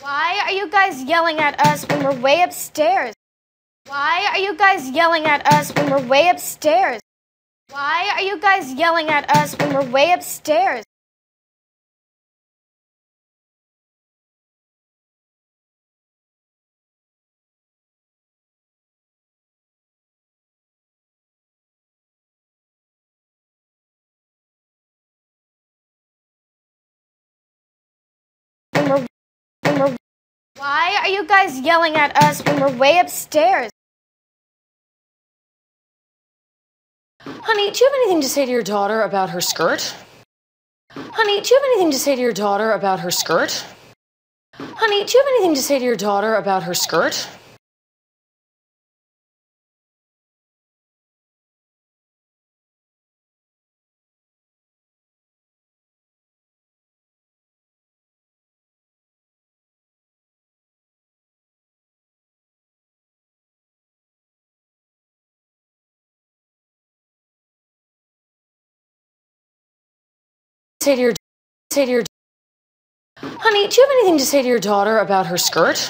Why are you guys yelling at us when we're way upstairs? Why are you guys yelling at us when we're way upstairs? Why are you guys yelling at us when we're way upstairs? Why are you guys yelling at us when we're way upstairs? Honey, do you have anything to say to your daughter about her skirt? Honey, do you have anything to say to your daughter about her skirt? Honey, do you have anything to say to your daughter about her skirt? Honey, do you have anything to say to your daughter about her skirt?